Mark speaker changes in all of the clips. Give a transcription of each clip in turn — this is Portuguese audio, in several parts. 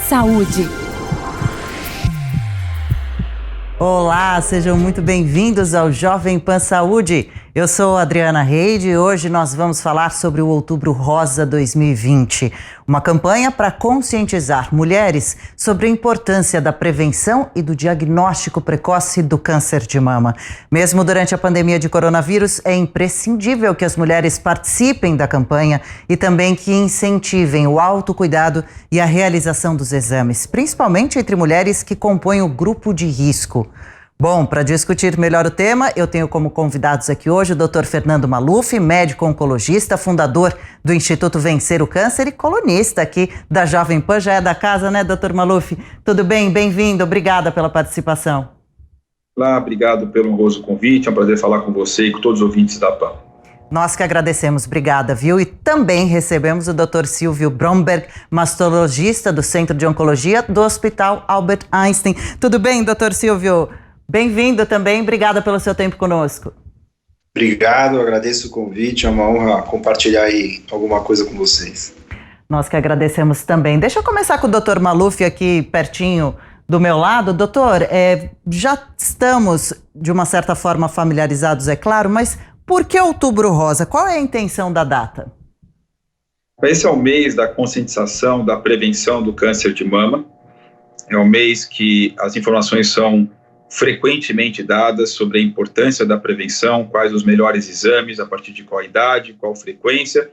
Speaker 1: Saúde.
Speaker 2: Olá, sejam muito bem-vindos ao Jovem Pan Saúde. Eu sou Adriana Reide e hoje nós vamos falar sobre o Outubro Rosa 2020, uma campanha para conscientizar mulheres sobre a importância da prevenção e do diagnóstico precoce do câncer de mama. Mesmo durante a pandemia de coronavírus, é imprescindível que as mulheres participem da campanha e também que incentivem o autocuidado e a realização dos exames, principalmente entre mulheres que compõem o grupo de risco. Bom, para discutir melhor o tema, eu tenho como convidados aqui hoje o Dr. Fernando Maluf, médico oncologista, fundador do Instituto Vencer o Câncer e colunista aqui da Jovem Pan, já é da casa, né, Dr. Maluf? Tudo bem? Bem-vindo, obrigada pela participação.
Speaker 3: Olá, obrigado pelo honroso convite, é um prazer falar com você e com todos os ouvintes da PAN.
Speaker 2: Nós que agradecemos, obrigada, viu? E também recebemos o Dr. Silvio Bromberg, mastologista do Centro de Oncologia do Hospital Albert Einstein. Tudo bem, Dr. Silvio? Bem-vindo também, obrigada pelo seu tempo conosco.
Speaker 4: Obrigado, agradeço o convite, é uma honra compartilhar aí alguma coisa com vocês.
Speaker 2: Nós que agradecemos também. Deixa eu começar com o Dr. Maluf aqui pertinho do meu lado. Doutor, já estamos de uma certa forma familiarizados, é claro, mas por que Outubro Rosa? Qual é a intenção da data?
Speaker 3: Esse é o mês da conscientização da prevenção do câncer de mama. É um mês que as informações são frequentemente dadas sobre a importância da prevenção, quais os melhores exames, a partir de qual idade, qual frequência,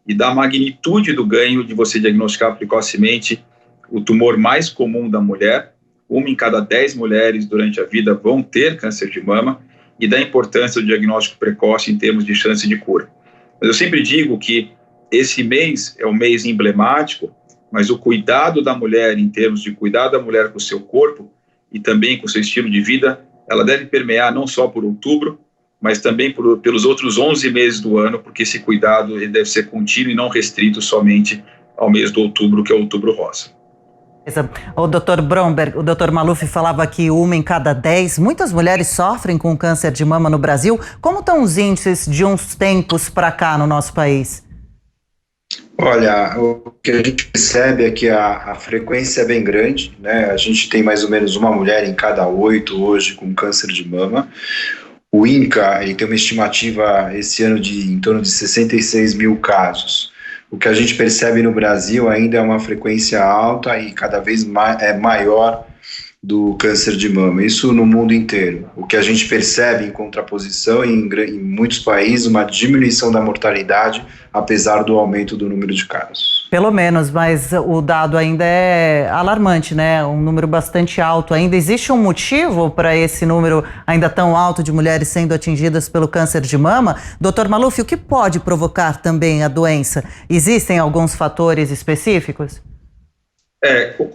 Speaker 3: e da magnitude do ganho de você diagnosticar precocemente o tumor mais comum da mulher. 1 em cada 10 mulheres durante a vida vão ter câncer de mama, e da importância do diagnóstico precoce em termos de chance de cura. Mas eu sempre digo que esse mês é um mês emblemático, mas o cuidado da mulher, em termos de cuidar da mulher com o seu corpo, e também com o seu estilo de vida, ela deve permear não só por outubro, mas também pelos outros 11 meses do ano, porque esse cuidado ele deve ser contínuo e não restrito somente ao mês do outubro, que é o Outubro Rosa.
Speaker 2: O Dr. Bromberg, o Dr. Maluf falava que 1 em cada 10, muitas mulheres sofrem com câncer de mama no Brasil. Como estão os índices de uns tempos para cá no nosso país?
Speaker 4: Olha, o que a gente percebe é que a frequência é bem grande, né? A gente tem mais ou menos uma mulher em cada 8 hoje com câncer de mama. O INCA ele tem uma estimativa esse ano de em torno de 66 mil casos. O que a gente percebe no Brasil ainda é uma frequência alta e cada vez maior do câncer de mama, isso no mundo inteiro. O que a gente percebe em contraposição em muitos países, uma diminuição da mortalidade, apesar do aumento do número de casos.
Speaker 2: Pelo menos, mas o dado ainda é alarmante, né? Um número bastante alto ainda. Existe um motivo para esse número ainda tão alto de mulheres sendo atingidas pelo câncer de mama? Dr. Maluf, o que pode provocar também a doença? Existem alguns fatores específicos?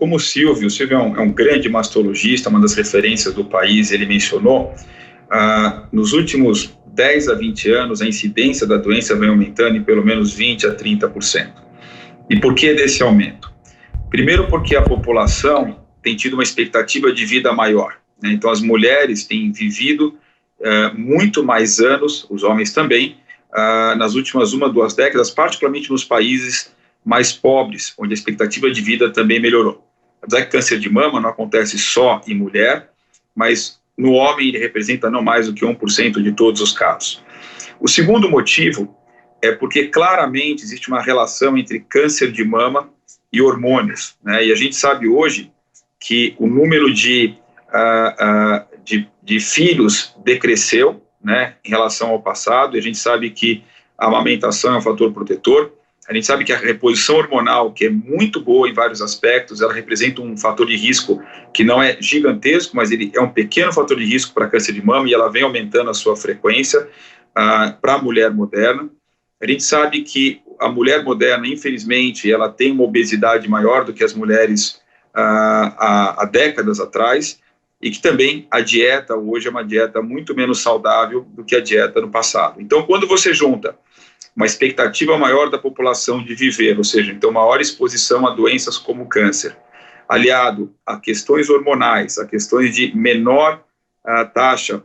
Speaker 3: Como o Silvio é um grande mastologista, uma das referências do país, ele mencionou, nos últimos 10 a 20 anos, a incidência da doença vem aumentando em pelo menos 20 a 30%. E por que desse aumento? Primeiro porque a população tem tido uma expectativa de vida maior, né? Então as mulheres têm vivido muito mais anos, os homens também, nas últimas 1 a 2 décadas, particularmente nos países mais pobres, onde a expectativa de vida também melhorou. Apesar que câncer de mama não acontece só em mulher, mas no homem ele representa não mais do que 1% de todos os casos. O segundo motivo é porque claramente existe uma relação entre câncer de mama e hormônios, né? E a gente sabe hoje que o número de filhos decresceu, né, em relação ao passado, e a gente sabe que a amamentação é um fator protetor. A gente sabe que a reposição hormonal, que é muito boa em vários aspectos, ela representa um fator de risco que não é gigantesco, mas ele é um pequeno fator de risco para câncer de mama e ela vem aumentando a sua frequência para a mulher moderna. A gente sabe que a mulher moderna, infelizmente, ela tem uma obesidade maior do que as mulheres há décadas atrás e que também a dieta hoje é uma dieta muito menos saudável do que a dieta no passado. Então, quando você junta uma expectativa maior da população de viver, ou seja, então maior exposição a doenças como câncer, aliado a questões hormonais, a questões de menor taxa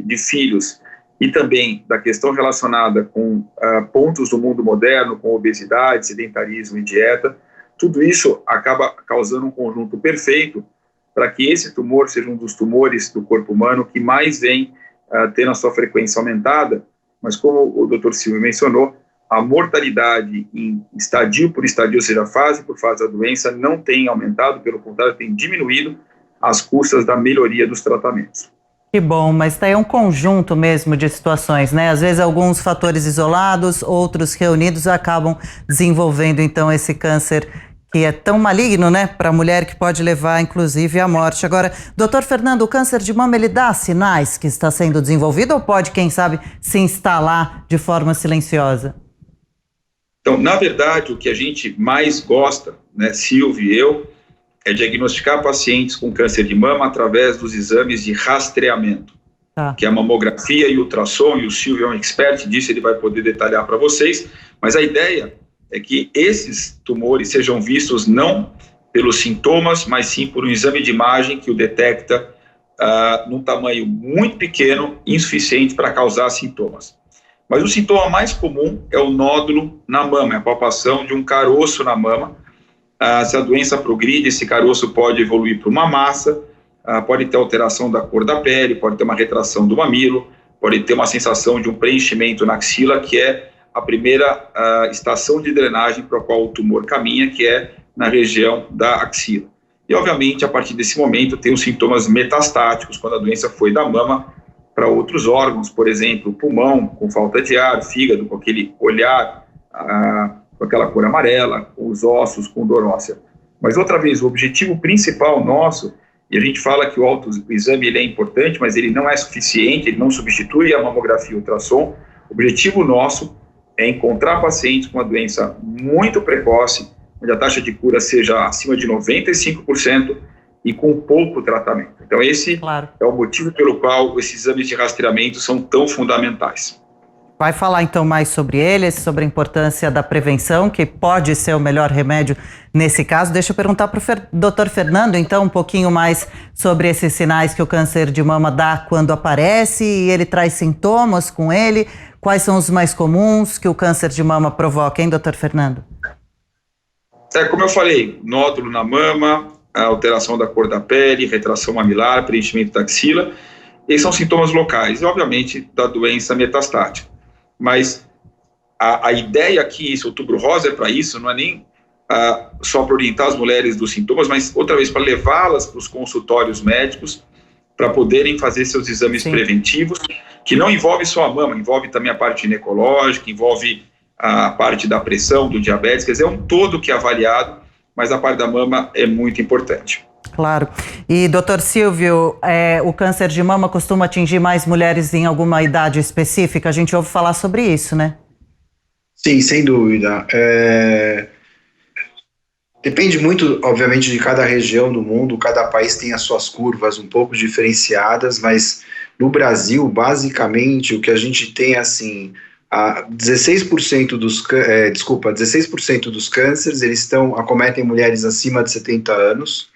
Speaker 3: de filhos e também da questão relacionada com pontos do mundo moderno, com obesidade, sedentarismo e dieta, tudo isso acaba causando um conjunto perfeito para que esse tumor seja um dos tumores do corpo humano que mais vem tendo a sua frequência aumentada, mas como o Dr. Silvio mencionou, a mortalidade em estadio por estadio, ou seja, fase por fase da doença, não tem aumentado, pelo contrário, tem diminuído às custas da melhoria dos tratamentos.
Speaker 2: Que bom, mas daí é um conjunto mesmo de situações, né? Às vezes alguns fatores isolados, outros reunidos acabam desenvolvendo então esse câncer que é tão maligno, né, para a mulher, que pode levar inclusive à morte. Agora, doutor Fernando, o câncer de mama, ele dá sinais que está sendo desenvolvido ou pode, quem sabe, se instalar de forma silenciosa?
Speaker 3: Então, na verdade, o que a gente mais gosta, né, Silvio e eu, é diagnosticar pacientes com câncer de mama através dos exames de rastreamento, que é a mamografia e o ultrassom, e o Silvio é um expert disso, ele vai poder detalhar para vocês, mas a ideia é que esses tumores sejam vistos não pelos sintomas, mas sim por um exame de imagem que o detecta num tamanho muito pequeno, insuficiente para causar sintomas. Mas o sintoma mais comum é o nódulo na mama, é a palpação de um caroço na mama. Se a doença progride, esse caroço pode evoluir para uma massa, pode ter alteração da cor da pele, pode ter uma retração do mamilo, pode ter uma sensação de um preenchimento na axila, que é a primeira estação de drenagem para a qual o tumor caminha, que é na região da axila. E, obviamente, a partir desse momento, tem os sintomas metastáticos, quando a doença foi da mama para outros órgãos, por exemplo, pulmão, com falta de ar, fígado, com aquele olhar, com aquela cor amarela, os ossos com dor óssea. Mas, outra vez, o objetivo principal nosso, e a gente fala que o autoexame ele é importante, mas ele não é suficiente, ele não substitui a mamografia e o ultrassom. O objetivo nosso é encontrar pacientes com uma doença muito precoce, onde a taxa de cura seja acima de 95% e com pouco tratamento. Então, esse é o motivo pelo qual esses exames de rastreamento são tão fundamentais.
Speaker 2: Vai falar então mais sobre eles, sobre a importância da prevenção, que pode ser o melhor remédio nesse caso. Deixa eu perguntar para o Dr. Fernando, então, um pouquinho mais sobre esses sinais que o câncer de mama dá quando aparece, e ele traz sintomas com ele. Quais são os mais comuns que o câncer de mama provoca, hein, Dr. Fernando?
Speaker 3: Como eu falei, nódulo na mama, a alteração da cor da pele, retração mamilar, preenchimento da axila, esses são sintomas locais e, obviamente, da doença metastática. Mas a ideia aqui, esse outubro rosa é para isso, não é nem só para orientar as mulheres dos sintomas, mas, outra vez, para levá-las para os consultórios médicos, para poderem fazer seus exames preventivos, que não envolve só a mama, envolve também a parte ginecológica, envolve a parte da pressão, do diabetes, quer dizer, é um todo que é avaliado, mas a parte da mama é muito importante.
Speaker 2: Claro. E, doutor Silvio, o câncer de mama costuma atingir mais mulheres em alguma idade específica? A gente ouve falar sobre isso, né?
Speaker 4: Sim, sem dúvida. Depende muito, obviamente, de cada região do mundo, cada país tem as suas curvas um pouco diferenciadas, mas no Brasil, basicamente, o que a gente tem, assim, 16% dos cânceres, eles acometem mulheres acima de 70 anos.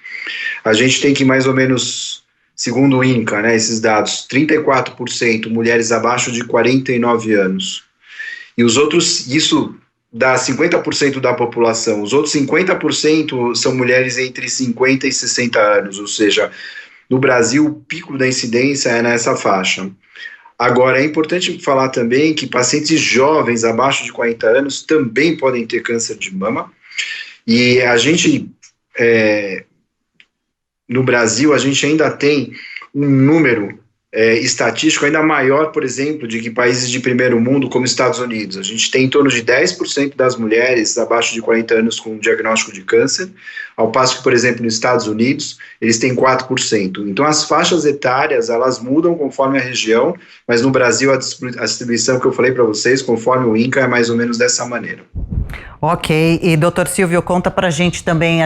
Speaker 4: A gente tem que mais ou menos, segundo o INCA, né, esses dados, 34% mulheres abaixo de 49 anos. E os outros, isso dá 50% da população. Os outros 50% são mulheres entre 50 e 60 anos, ou seja, no Brasil o pico da incidência é nessa faixa. Agora, é importante falar também que pacientes jovens abaixo de 40 anos também podem ter câncer de mama. E a gente, no Brasil, a gente ainda tem um número estatístico ainda maior, por exemplo, de que países de primeiro mundo, como Estados Unidos. A gente tem em torno de 10% das mulheres abaixo de 40 anos com diagnóstico de câncer, ao passo que, por exemplo, nos Estados Unidos, eles têm 4%. Então, as faixas etárias, elas mudam conforme a região, mas no Brasil, a distribuição que eu falei para vocês, conforme o INCA, é mais ou menos dessa maneira.
Speaker 2: Ok, e doutor Silvio, conta pra gente também,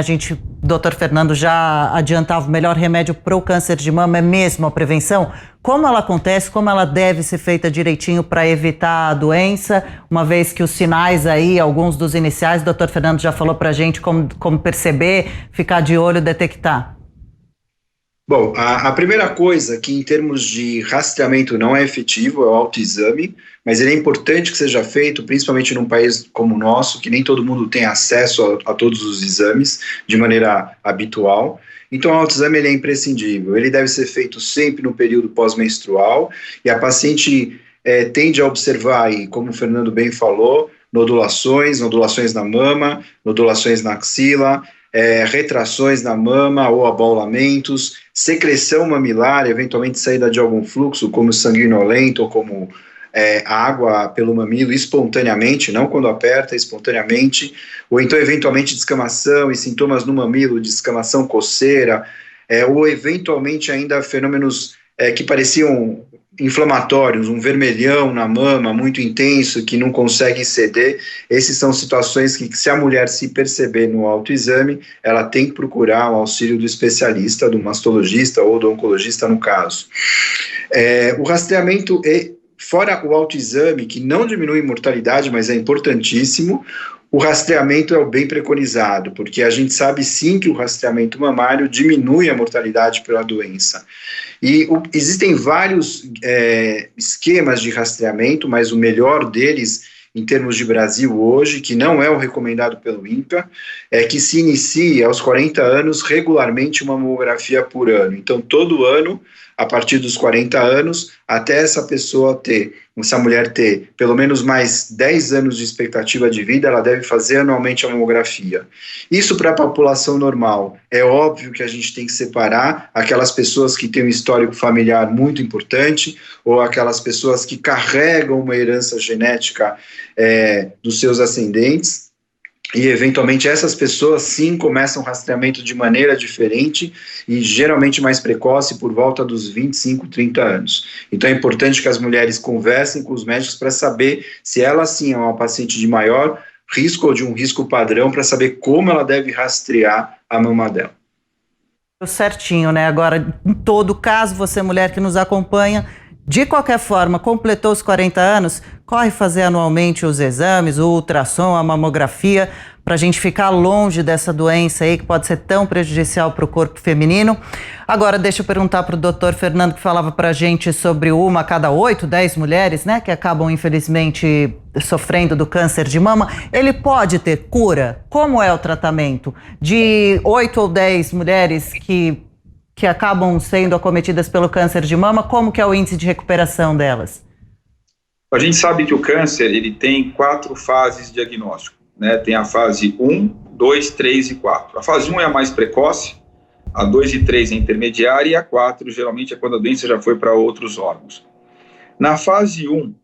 Speaker 2: doutor Fernando já adiantava, o melhor remédio para o câncer de mama é mesmo a prevenção? Como ela acontece, como ela deve ser feita direitinho para evitar a doença, uma vez que os sinais aí, alguns dos iniciais, o doutor Fernando já falou pra gente como perceber, ficar de olho, detectar.
Speaker 4: Bom, a primeira coisa que em termos de rastreamento não é efetivo é o autoexame, mas ele é importante que seja feito, principalmente num país como o nosso, que nem todo mundo tem acesso a todos os exames de maneira habitual. Então, o autoexame ele é imprescindível. Ele deve ser feito sempre no período pós-menstrual e a paciente tende a observar aí, como o Fernando bem falou, nodulações na mama, nodulações na axila, retrações na mama ou abaulamentos, secreção mamilar, eventualmente saída de algum fluxo, como sanguinolento ou como água pelo mamilo espontaneamente, não quando aperta, espontaneamente, ou então eventualmente descamação e sintomas no mamilo, descamação, coceira, ou eventualmente ainda fenômenos que pareciam inflamatórios, um vermelhão na mama muito intenso que não consegue ceder. Essas são situações que, se a mulher se perceber no autoexame, ela tem que procurar o auxílio do especialista, do mastologista ou do oncologista no caso. O rastreamento, fora o autoexame, que não diminui mortalidade, mas é importantíssimo, o rastreamento é o bem preconizado, porque a gente sabe sim que o rastreamento mamário diminui a mortalidade pela doença. E existem vários esquemas de rastreamento, mas o melhor deles, em termos de Brasil hoje, que não é o recomendado pelo INPA, é que se inicie aos 40 anos regularmente uma mamografia por ano. Então, todo ano, a partir dos 40 anos, até essa mulher ter pelo menos mais 10 anos de expectativa de vida, ela deve fazer anualmente a mamografia. Isso para a população normal. É óbvio que a gente tem que separar aquelas pessoas que têm um histórico familiar muito importante, ou aquelas pessoas que carregam uma herança genética dos seus ascendentes, e eventualmente essas pessoas sim começam o rastreamento de maneira diferente e geralmente mais precoce por volta dos 25, 30 anos. Então é importante que as mulheres conversem com os médicos para saber se ela sim é uma paciente de maior risco ou de um risco padrão, para saber como ela deve rastrear a mama dela.
Speaker 2: Certinho, né? Agora, em todo caso, você mulher que nos acompanha, de qualquer forma, completou os 40 anos, corre fazer anualmente os exames, o ultrassom, a mamografia, para a gente ficar longe dessa doença aí que pode ser tão prejudicial para o corpo feminino. Agora, deixa eu perguntar para o doutor Fernando, que falava para a gente sobre 1 a cada 8, 10 mulheres, né, que acabam, infelizmente, sofrendo do câncer de mama. Ele pode ter cura? Como é o tratamento? De 8 ou 10 mulheres que acabam sendo acometidas pelo câncer de mama, como que é o índice de recuperação delas?
Speaker 3: A gente sabe que o câncer ele tem 4 fases de diagnóstico, né? Tem a fase 1, 2, 3 e 4. A fase 1 é a mais precoce, a 2 e 3 é intermediária e a 4 geralmente é quando a doença já foi para outros órgãos. Na fase 1,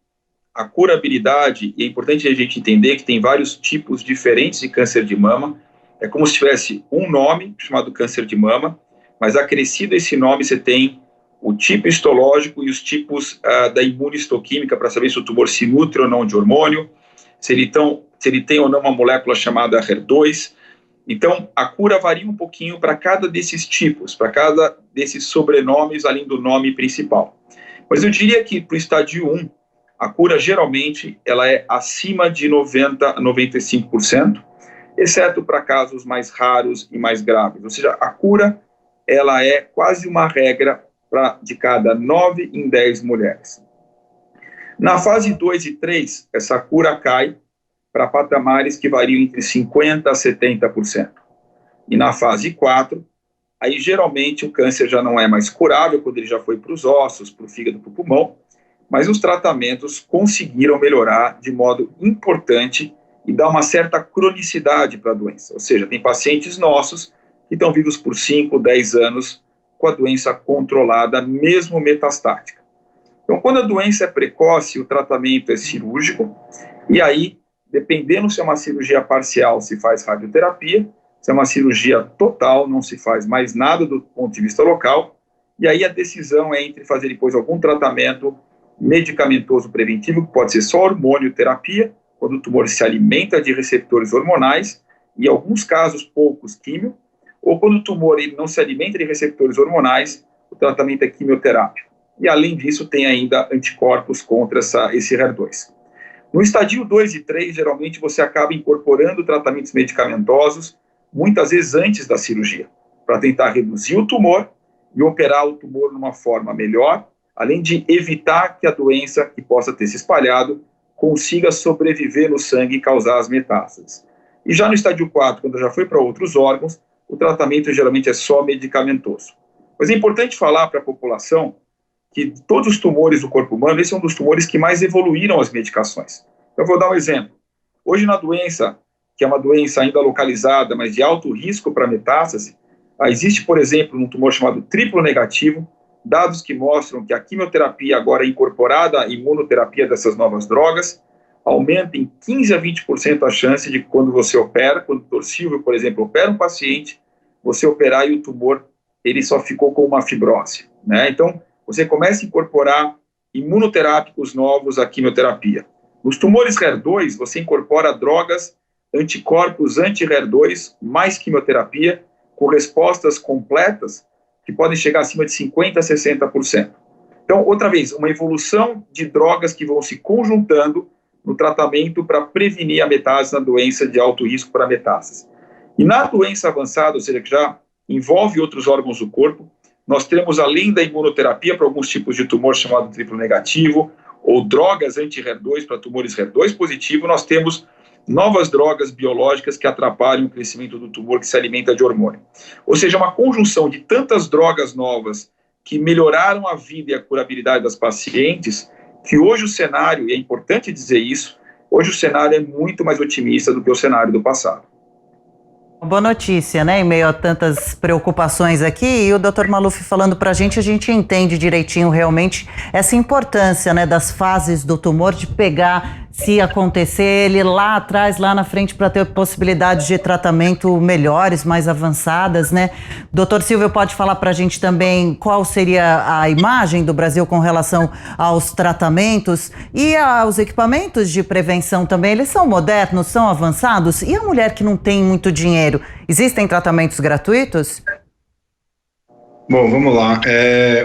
Speaker 3: a curabilidade, e é importante a gente entender que tem vários tipos diferentes de câncer de mama, é como se tivesse um nome chamado câncer de mama, mas acrescido esse nome você tem o tipo histológico e os tipos da imunistoquímica para saber se o tumor se nutre ou não de hormônio, se ele tem ou não uma molécula chamada HER2. Então, a cura varia um pouquinho para cada desses tipos, para cada desses sobrenomes, além do nome principal. Mas eu diria que para o estádio 1, a cura geralmente ela é acima de 90% a 95%, exceto para casos mais raros e mais graves. Ou seja, a cura ela é quase uma regra de cada 9 em 10 mulheres. Na fase 2 e 3, essa cura cai para patamares que variam entre 50% a 70%. E na fase 4, aí geralmente o câncer já não é mais curável, quando ele já foi para os ossos, para o fígado, para o pulmão, mas os tratamentos conseguiram melhorar de modo importante e dar uma certa cronicidade para a doença. Ou seja, tem pacientes nossos que estão vivos por 5, 10 anos com a doença controlada, mesmo metastática. Então, quando a doença é precoce, o tratamento é cirúrgico, e aí, dependendo se é uma cirurgia parcial, se faz radioterapia, se é uma cirurgia total, não se faz mais nada do ponto de vista local, e aí a decisão é entre fazer depois algum tratamento medicamentoso preventivo, que pode ser só hormonioterapia, quando o tumor se alimenta de receptores hormonais, e em alguns casos, poucos, químio, ou quando o tumor ele não se alimenta de receptores hormonais, o tratamento é quimioterápico. E além disso, tem ainda anticorpos contra esse HER2. No estadio 2 e 3, geralmente você acaba incorporando tratamentos medicamentosos, muitas vezes antes da cirurgia, para tentar reduzir o tumor e operar o tumor numa forma melhor, além de evitar que a doença que possa ter se espalhado consiga sobreviver no sangue e causar as metástases. E já no estágio 4, quando já foi para outros órgãos, o tratamento geralmente é só medicamentoso. Mas é importante falar para a população que todos os tumores do corpo humano, esse é um dos tumores que mais evoluíram as medicações. Eu vou dar um exemplo. Hoje, na doença, que é uma doença ainda localizada, mas de alto risco para metástase, existe, por exemplo, um tumor chamado triplo negativo, dados que mostram que a quimioterapia agora é incorporada à imunoterapia dessas novas drogas, aumenta em 15 a 20% a chance de quando você opera, quando o Dr. Silvio, por exemplo, opera um paciente, você operar e o tumor, ele só ficou com uma fibrose, né? Então, você começa a incorporar imunoterápicos novos à quimioterapia. Nos tumores HER2, você incorpora drogas, anticorpos anti-HER2, mais quimioterapia, com respostas completas que podem chegar acima de 50% a 60%. Então, outra vez, uma evolução de drogas que vão se conjuntando no tratamento para prevenir a metástase na doença de alto risco para metástase. E na doença avançada, ou seja, que já envolve outros órgãos do corpo, nós temos, além da imunoterapia para alguns tipos de tumor chamado triplo negativo, ou drogas anti-HER2 para tumores HER2 positivo, nós temos novas drogas biológicas que atrapalham o crescimento do tumor que se alimenta de hormônio. Ou seja, uma conjunção de tantas drogas novas que melhoraram a vida e a curabilidade das pacientes, que hoje o cenário, e é importante dizer isso, hoje o cenário é muito mais otimista do que o cenário do passado.
Speaker 2: Boa notícia, né? Em meio a tantas preocupações aqui, e o Dr. Maluf falando pra gente, a gente entende direitinho realmente essa importância, né, das fases do tumor, de pegar, se acontecer, ele lá atrás, lá na frente, para ter possibilidades de tratamento melhores, mais avançadas, né? Dr. Silvio, pode falar pra gente também qual seria a imagem do Brasil com relação aos tratamentos e aos equipamentos de prevenção também? Eles são modernos, são avançados? E a mulher que não tem muito dinheiro? Existem tratamentos gratuitos?
Speaker 4: Bom, vamos lá.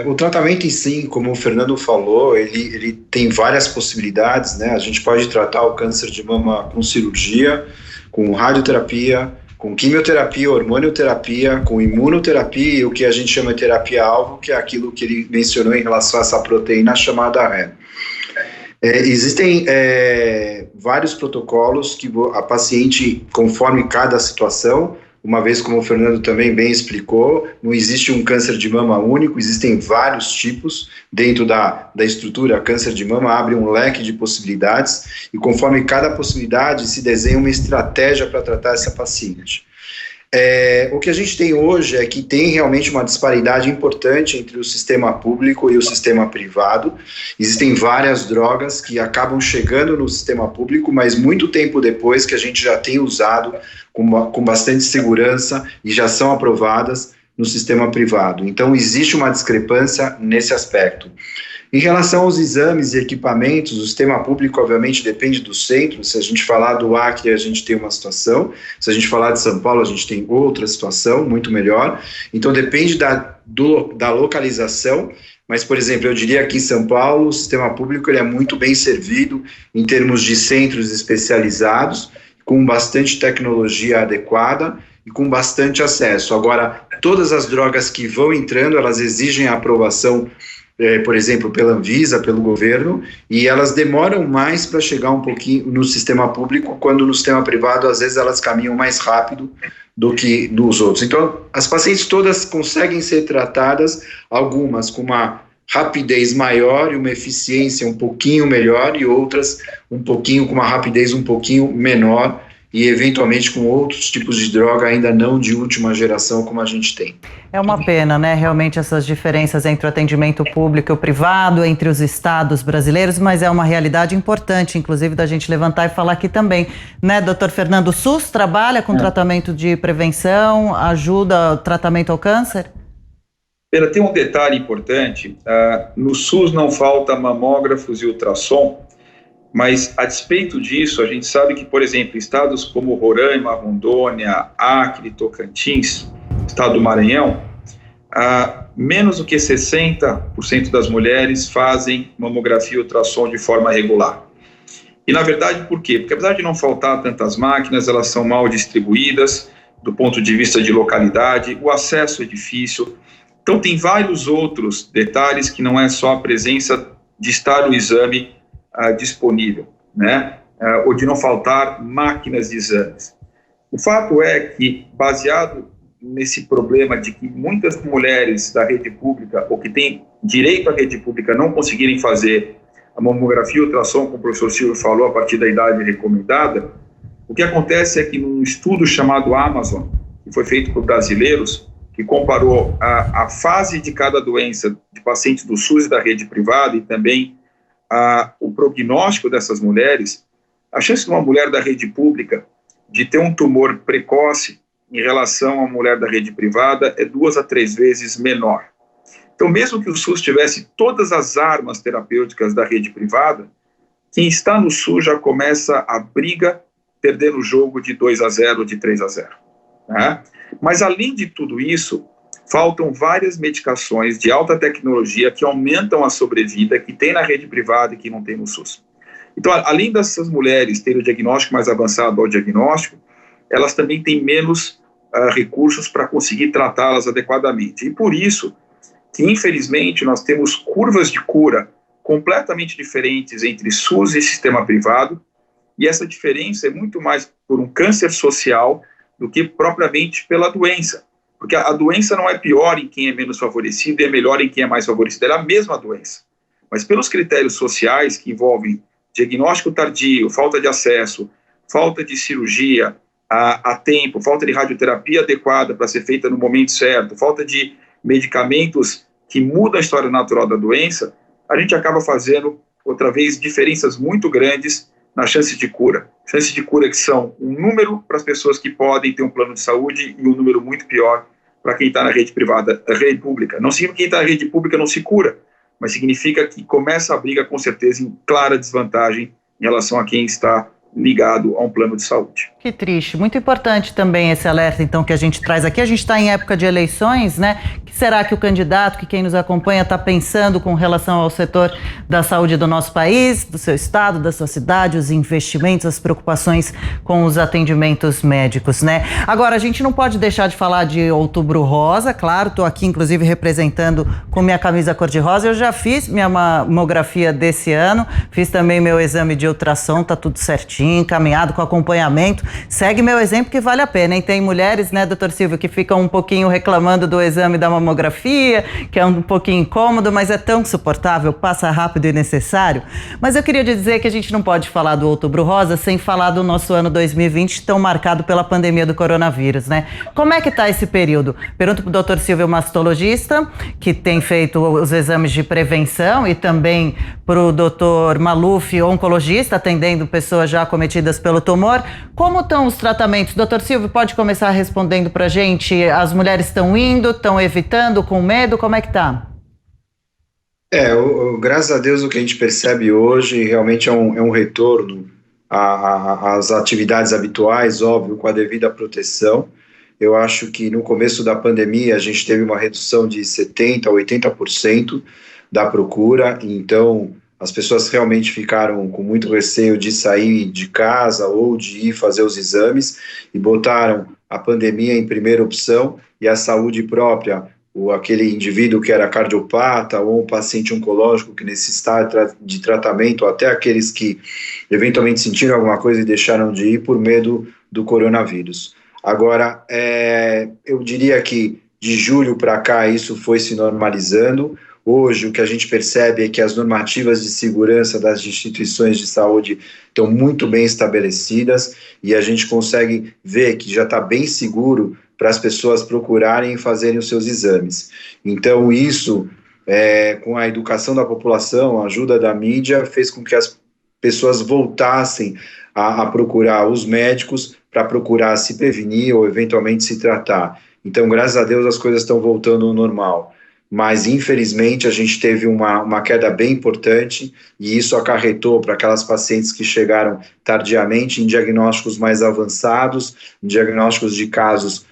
Speaker 4: O tratamento em si, como o Fernando falou, ele tem várias possibilidades, né? A gente pode tratar o câncer de mama com cirurgia, com radioterapia, com quimioterapia, hormonioterapia, com imunoterapia e o que a gente chama de terapia-alvo, que é aquilo que ele mencionou em relação a essa proteína chamada REM. Existem vários protocolos que a paciente, conforme cada situação, uma vez como o Fernando também bem explicou, não existe um câncer de mama único, existem vários tipos dentro da estrutura. Câncer de mama abre um leque de possibilidades e conforme cada possibilidade se desenha uma estratégia para tratar essa paciente. O que a gente tem hoje é que tem realmente uma disparidade importante entre o sistema público e o sistema privado. Existem várias drogas que acabam chegando no sistema público, mas muito tempo depois que a gente já tem usado com bastante segurança e já são aprovadas no sistema privado. Então, existe uma discrepância nesse aspecto. Em relação aos exames e equipamentos, o sistema público, obviamente, depende do centro. Se a gente falar do Acre, a gente tem uma situação. Se a gente falar de São Paulo, a gente tem outra situação, muito melhor. Então, depende da localização. Mas, por exemplo, eu diria que em São Paulo, o sistema público ele é muito bem servido em termos de centros especializados, com bastante tecnologia adequada e com bastante acesso. Agora, todas as drogas que vão entrando, elas exigem a aprovação, por exemplo, pela Anvisa, pelo governo, e elas demoram mais para chegar um pouquinho no sistema público, quando no sistema privado, às vezes, elas caminham mais rápido do que dos outros. Então, as pacientes todas conseguem ser tratadas, algumas com uma rapidez maior e uma eficiência um pouquinho melhor, e outras um pouquinho com uma rapidez um pouquinho menor, e eventualmente com outros tipos de droga ainda não de última geração como a gente tem.
Speaker 2: É uma pena, né, realmente essas diferenças entre o atendimento público e o privado, entre os estados brasileiros, mas é uma realidade importante, inclusive, da gente levantar e falar aqui também, né, doutor Fernando? O SUS trabalha com tratamento de prevenção, ajuda o tratamento ao câncer?
Speaker 3: Tem um detalhe importante, no SUS não falta mamógrafos e ultrassom, mas, a despeito disso, a gente sabe que, por exemplo, estados como Roraima, Rondônia, Acre, Tocantins, estado do Maranhão, menos do que 60% das mulheres fazem mamografia e ultrassom de forma regular. E, na verdade, por quê? Porque, apesar de não faltar tantas máquinas, elas são mal distribuídas do ponto de vista de localidade, o acesso é difícil, Então, tem vários outros detalhes que não é só a presença de estar o exame disponível, né? Ou de não faltar máquinas de exames. O fato é que, baseado nesse problema de que muitas mulheres da rede pública, ou que têm direito à rede pública, não conseguirem fazer a mamografia e ultrassom, como o professor Silvio falou, a partir da idade recomendada, o que acontece é que num estudo chamado Amazon, que foi feito por brasileiros, que comparou a fase de cada doença de pacientes do SUS e da rede privada e também o prognóstico dessas mulheres, a chance de uma mulher da rede pública de ter um tumor precoce em relação à mulher da rede privada é 2 a 3 vezes menor. Então, mesmo que o SUS tivesse todas as armas terapêuticas da rede privada, quem está no SUS já começa a briga, perdendo o jogo de 2 a 0, de 3 a 0. Né? Mas, além de tudo isso, faltam várias medicações de alta tecnologia que aumentam a sobrevida, que tem na rede privada e que não tem no SUS. Então, além dessas mulheres terem o diagnóstico mais avançado ao diagnóstico, elas também têm menos recursos para conseguir tratá-las adequadamente. E por isso que, infelizmente, nós temos curvas de cura completamente diferentes entre SUS e sistema privado, e essa diferença é muito mais por um câncer social do que propriamente pela doença. Porque a doença não é pior em quem é menos favorecido e é melhor em quem é mais favorecido. Ela é a mesma doença. Mas pelos critérios sociais que envolvem diagnóstico tardio, falta de acesso, falta de cirurgia a tempo, falta de radioterapia adequada para ser feita no momento certo, falta de medicamentos que mudam a história natural da doença, a gente acaba fazendo, outra vez, diferenças muito grandes na chance de cura. Chances de cura que são um número para as pessoas que podem ter um plano de saúde e um número muito pior para quem está na rede privada, rede pública. Não significa que quem está na rede pública não se cura, mas significa que começa a briga, com certeza, em clara desvantagem em relação a quem está ligado a um plano de saúde.
Speaker 2: Que triste. Muito importante também esse alerta, então, que a gente traz aqui. A gente está em época de eleições, né? O que será que o candidato, que quem nos acompanha, está pensando com relação ao setor da saúde do nosso país, do seu estado, da sua cidade, os investimentos, as preocupações com os atendimentos médicos, né? Agora, a gente não pode deixar de falar de Outubro Rosa, claro, estou aqui, inclusive, representando com minha camisa cor-de-rosa. Eu já fiz minha mamografia desse ano, fiz também meu exame de ultrassom, tá tudo certinho, encaminhado com acompanhamento. Segue meu exemplo que vale a pena, hein? Tem mulheres, né, doutor Silvio, que ficam um pouquinho reclamando do exame da mamografia, que é um pouquinho incômodo, mas é tão suportável, passa rápido e necessário. Mas eu queria dizer que a gente não pode falar do Outubro Rosa sem falar do nosso ano 2020, tão marcado pela pandemia do coronavírus, né? Como é que tá esse período? Pergunto pro doutor Silvio, mastologista, que tem feito os exames de prevenção, e também pro doutor Maluf, oncologista, atendendo pessoas já acometidas pelo tumor. Como estão os tratamentos? Doutor Silvio, pode começar respondendo para a gente. As mulheres estão indo, estão evitando, com medo? Como é que está?
Speaker 4: Graças a Deus o que a gente percebe hoje realmente é um retorno às atividades habituais, óbvio, com a devida proteção. Eu acho que no começo da pandemia a gente teve uma redução de 70% a 80% da procura, então as pessoas realmente ficaram com muito receio de sair de casa ou de ir fazer os exames e botaram a pandemia em primeira opção e a saúde própria, aquele indivíduo que era cardiopata ou um paciente oncológico que necessitava de tratamento, até aqueles que eventualmente sentiram alguma coisa e deixaram de ir por medo do coronavírus. Agora, eu diria que de julho para cá isso foi se normalizando. Hoje, o que a gente percebe é que as normativas de segurança das instituições de saúde estão muito bem estabelecidas e a gente consegue ver que já está bem seguro para as pessoas procurarem e fazerem os seus exames. Então, isso, com a educação da população, a ajuda da mídia, fez com que as pessoas voltassem a procurar os médicos para procurar se prevenir ou eventualmente se tratar. Então, graças a Deus, as coisas estão voltando ao normal. Mas, infelizmente, a gente teve uma queda bem importante e isso acarretou para aquelas pacientes que chegaram tardiamente em diagnósticos mais avançados, em diagnósticos de casos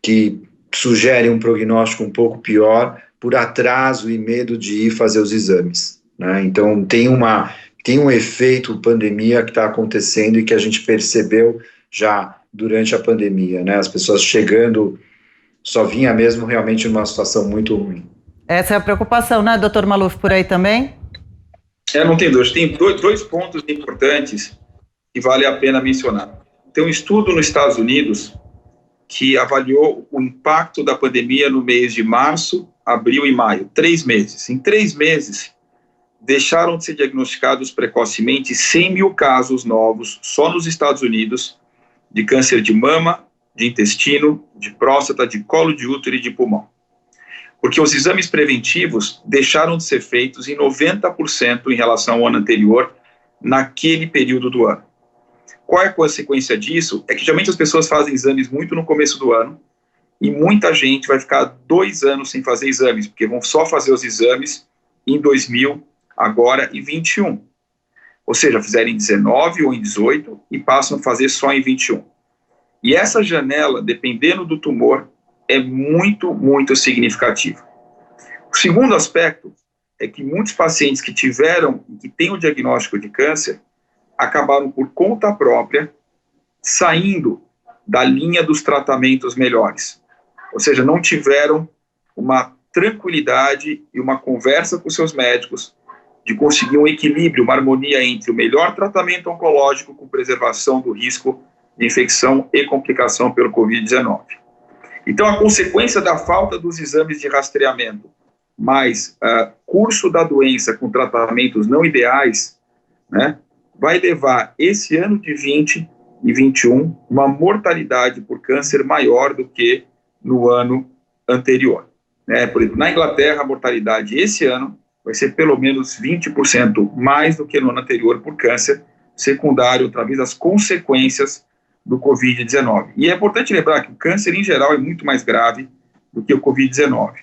Speaker 4: que sugerem um prognóstico um pouco pior, por atraso e medo de ir fazer os exames, né? Então, tem um efeito pandemia que está acontecendo e que a gente percebeu já durante a pandemia, né? As pessoas chegando só vinha mesmo realmente numa situação muito ruim.
Speaker 2: Essa é a preocupação, né, doutor Maluf, por aí também?
Speaker 3: Não tem dúvida. Tem dois pontos importantes que vale a pena mencionar. Tem um estudo nos Estados Unidos que avaliou o impacto da pandemia no mês de março, abril e maio, 3 meses. Em 3 meses, deixaram de ser diagnosticados precocemente 100 mil casos novos, só nos Estados Unidos, de câncer de mama, de intestino, de próstata, de colo de útero e de pulmão. Porque os exames preventivos deixaram de ser feitos em 90% em relação ao ano anterior, naquele período do ano. Qual é a consequência disso? É que geralmente as pessoas fazem exames muito no começo do ano e muita gente vai ficar 2 anos sem fazer exames, porque vão só fazer os exames em 2021. Ou seja, fizeram em 19 ou em 18 e passam a fazer só em 21. E essa janela, dependendo do tumor, é muito, muito significativa. O segundo aspecto é que muitos pacientes que tiveram e que têm o diagnóstico de câncer acabaram por conta própria saindo da linha dos tratamentos melhores. Ou seja, não tiveram uma tranquilidade e uma conversa com seus médicos de conseguir um equilíbrio, uma harmonia entre o melhor tratamento oncológico com preservação do risco de infecção e complicação pelo Covid-19. Então, a consequência da falta dos exames de rastreamento, mais curso da doença com tratamentos não ideais, né, vai levar esse ano de 20 e 21 uma mortalidade por câncer maior do que no ano anterior. Por exemplo, na Inglaterra, a mortalidade esse ano vai ser pelo menos 20% mais do que no ano anterior por câncer secundário, outra vez, as consequências do Covid-19. E é importante lembrar que o câncer, em geral, é muito mais grave do que o Covid-19.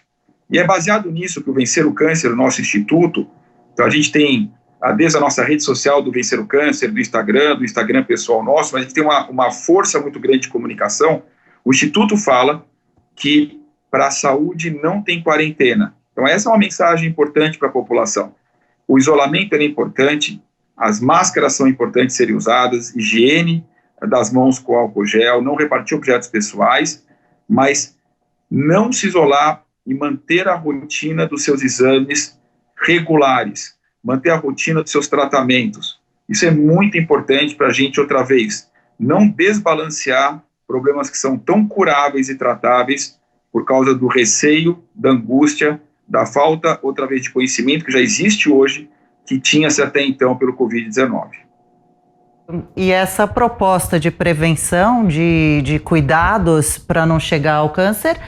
Speaker 3: E é baseado nisso que o Vencer o Câncer, o nosso instituto, então a gente tem, desde a nossa rede social do Vencer o Câncer, do Instagram pessoal nosso, mas a gente tem uma força muito grande de comunicação. O instituto fala que para a saúde não tem quarentena. Então essa é uma mensagem importante para a população. O isolamento é importante, as máscaras são importantes serem usadas, higiene das mãos com álcool gel, não repartir objetos pessoais, mas não se isolar e manter a rotina dos seus exames regulares, manter a rotina dos seus tratamentos. Isso é muito importante para a gente, outra vez, não desbalancear problemas que são tão curáveis e tratáveis por causa do receio, da angústia, da falta, outra vez, de conhecimento que já existe hoje, que tinha-se até então pelo Covid-19.
Speaker 2: E essa proposta de prevenção, de cuidados para não chegar ao câncer,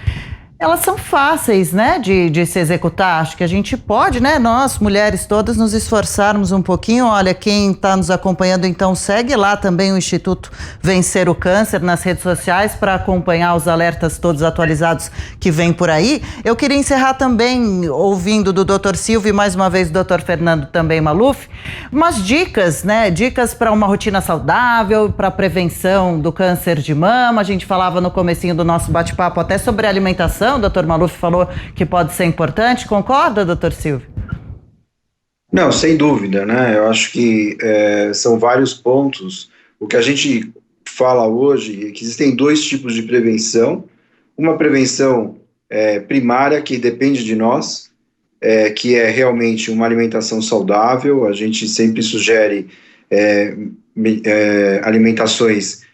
Speaker 2: elas são fáceis, né, de se executar. Acho que a gente pode, né, nós, mulheres todas, nos esforçarmos um pouquinho. Olha, quem está nos acompanhando, então, segue lá também o Instituto Vencer o Câncer nas redes sociais para acompanhar os alertas todos atualizados que vêm por aí. Eu queria encerrar também ouvindo do Dr. Silvio e mais uma vez do Dr. Fernando também Maluf, umas dicas, né, dicas para uma rotina saudável, para prevenção do câncer de mama. A gente falava no comecinho do nosso bate-papo até sobre alimentação. O Dr. Maluf falou que pode ser importante. Concorda, Dr. Silvio?
Speaker 4: Não, sem dúvida, né? Eu acho que são vários pontos. O que a gente fala hoje é que existem 2 tipos de prevenção. Uma prevenção primária, que depende de nós, que é realmente uma alimentação saudável. A gente sempre sugere alimentações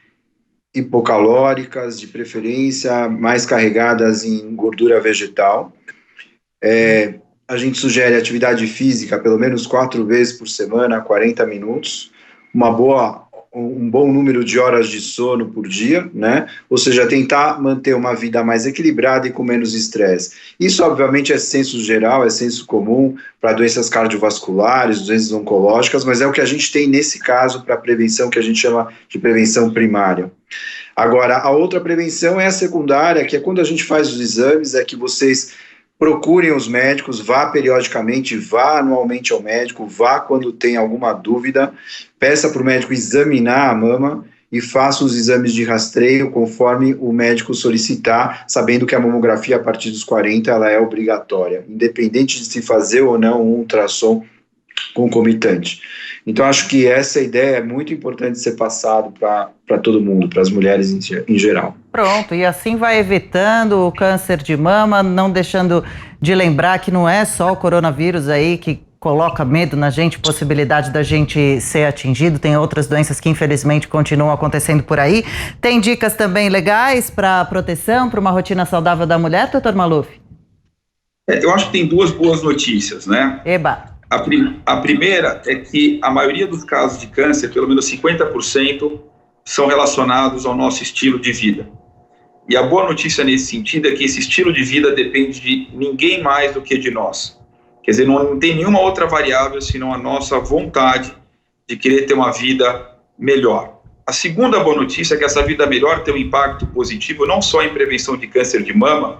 Speaker 4: hipocalóricas, de preferência, mais carregadas em gordura vegetal. A gente sugere atividade física pelo menos 4 vezes por semana, 40 minutos, um bom número de horas de sono por dia, né? Ou seja, tentar manter uma vida mais equilibrada e com menos estresse. Isso, obviamente, é senso geral, é senso comum para doenças cardiovasculares, doenças oncológicas, mas é o que a gente tem nesse caso para prevenção, que a gente chama de prevenção primária. Agora, a outra prevenção é a secundária, que é quando a gente faz os exames, é que vocês procurem os médicos, vá periodicamente, vá anualmente ao médico, vá quando tem alguma dúvida, peça para o médico examinar a mama e faça os exames de rastreio conforme o médico solicitar, sabendo que a mamografia a partir dos 40 ela é obrigatória, independente de se fazer ou não um ultrassom concomitante. Então acho que essa ideia é muito importante ser passado para todo mundo, para as mulheres em geral.
Speaker 2: Pronto, e assim vai evitando o câncer de mama, não deixando de lembrar que não é só o coronavírus aí que coloca medo na gente, possibilidade da gente ser atingido, tem outras doenças que infelizmente continuam acontecendo por aí. Tem dicas também legais para proteção, para uma rotina saudável da mulher, doutor Maluf?
Speaker 3: Eu acho que tem duas boas notícias, né?
Speaker 2: Eba!
Speaker 3: A primeira é que a maioria dos casos de câncer, pelo menos 50%, são relacionados ao nosso estilo de vida. E a boa notícia nesse sentido é que esse estilo de vida depende de ninguém mais do que de nós. Quer dizer, não tem nenhuma outra variável senão a nossa vontade de querer ter uma vida melhor. A segunda boa notícia é que essa vida melhor tem um impacto positivo não só em prevenção de câncer de mama,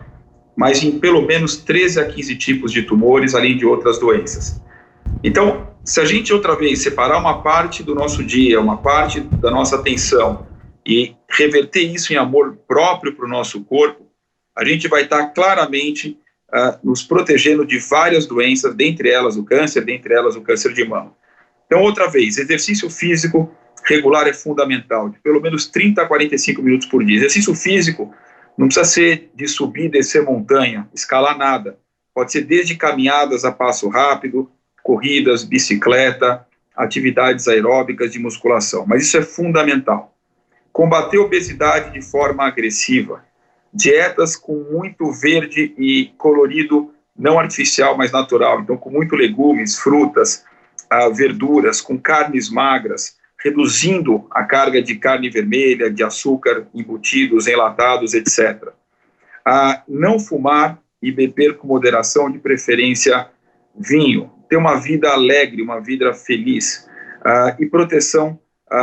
Speaker 3: mas em pelo menos 13 a 15 tipos de tumores, além de outras doenças. Então, se a gente outra vez separar uma parte do nosso dia, uma parte da nossa atenção e reverter isso em amor próprio para o nosso corpo, a gente vai estar claramente nos protegendo de várias doenças, dentre elas o câncer, dentre elas o câncer de mama. Então, outra vez, exercício físico regular é fundamental, de pelo menos 30 a 45 minutos por dia. Exercício físico não precisa ser de subir, descer montanha, escalar nada. Pode ser desde caminhadas a passo rápido, corridas, bicicleta, atividades aeróbicas de musculação. Mas isso é fundamental. Combater a obesidade de forma agressiva. Dietas com muito verde e colorido não artificial, mas natural. Então, com muito legumes, frutas, verduras, com carnes magras, reduzindo a carga de carne vermelha, de açúcar, embutidos, enlatados, etc. Não fumar e beber com moderação, de preferência vinho. Ter uma vida alegre, uma vida feliz. E proteção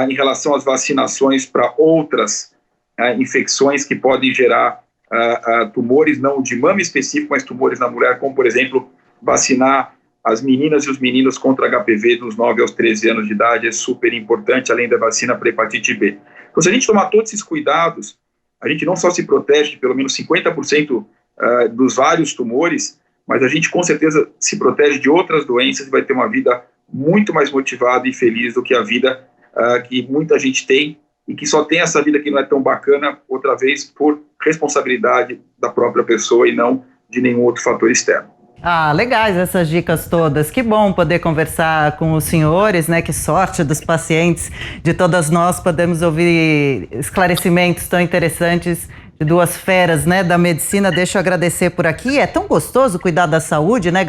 Speaker 3: em relação às vacinações para outras infecções que podem gerar tumores, não de mama específico, mas tumores na mulher, como, por exemplo, vacinar as meninas e os meninos contra HPV dos 9 aos 13 anos de idade é super importante, além da vacina para hepatite B. Então, se a gente tomar todos esses cuidados, a gente não só se protege de pelo menos 50% dos vários tumores, mas a gente com certeza se protege de outras doenças e vai ter uma vida muito mais motivada e feliz do que a vida que muita gente tem, e que só tem essa vida que não é tão bacana, outra vez, por responsabilidade da própria pessoa e não de nenhum outro fator externo.
Speaker 2: Legais essas dicas todas. Que bom poder conversar com os senhores, né? Que sorte dos pacientes, de todas nós, podemos ouvir esclarecimentos tão interessantes de duas feras, né, da medicina. Deixa eu agradecer por aqui. É tão gostoso cuidar da saúde, né?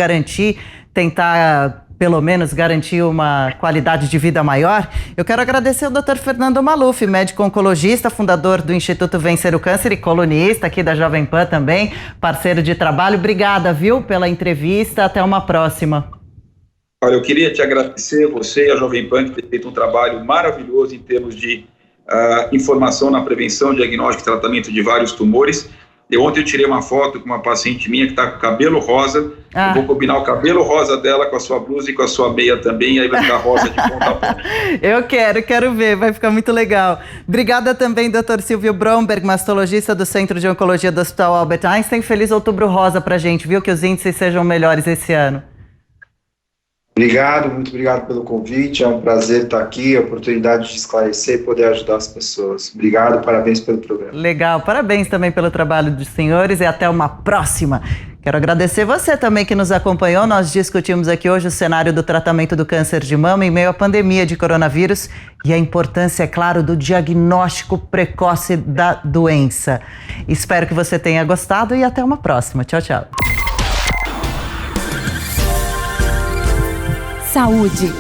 Speaker 2: Tentar pelo menos garantir uma qualidade de vida maior. Eu quero agradecer ao Dr. Fernando Maluf, médico oncologista, fundador do Instituto Vencer o Câncer e colunista aqui da Jovem Pan também, parceiro de trabalho. Obrigada, viu, pela entrevista. Até uma próxima.
Speaker 3: Olha, eu queria te agradecer, você e a Jovem Pan, que tem feito um trabalho maravilhoso em termos de informação na prevenção, diagnóstico e tratamento de vários tumores. Ontem eu tirei uma foto com uma paciente minha que está com cabelo rosa. Eu vou combinar o cabelo rosa dela com a sua blusa e com a sua meia também, e aí vai ficar rosa de ponta a ponta.
Speaker 2: Eu quero ver, vai ficar muito legal. Obrigada também, Dr. Silvio Bromberg, mastologista do Centro de Oncologia do Hospital Albert Einstein. Feliz Outubro Rosa pra gente, viu? Que os índices sejam melhores esse ano.
Speaker 4: Obrigado, muito obrigado pelo convite, é um prazer estar aqui, a oportunidade de esclarecer e poder ajudar as pessoas. Obrigado, parabéns pelo programa.
Speaker 2: Legal, parabéns também pelo trabalho dos senhores e até uma próxima. Quero agradecer você também que nos acompanhou. Nós discutimos aqui hoje o cenário do tratamento do câncer de mama em meio à pandemia de coronavírus e a importância, é claro, do diagnóstico precoce da doença. Espero que você tenha gostado e até uma próxima. Tchau, tchau.
Speaker 1: Saúde.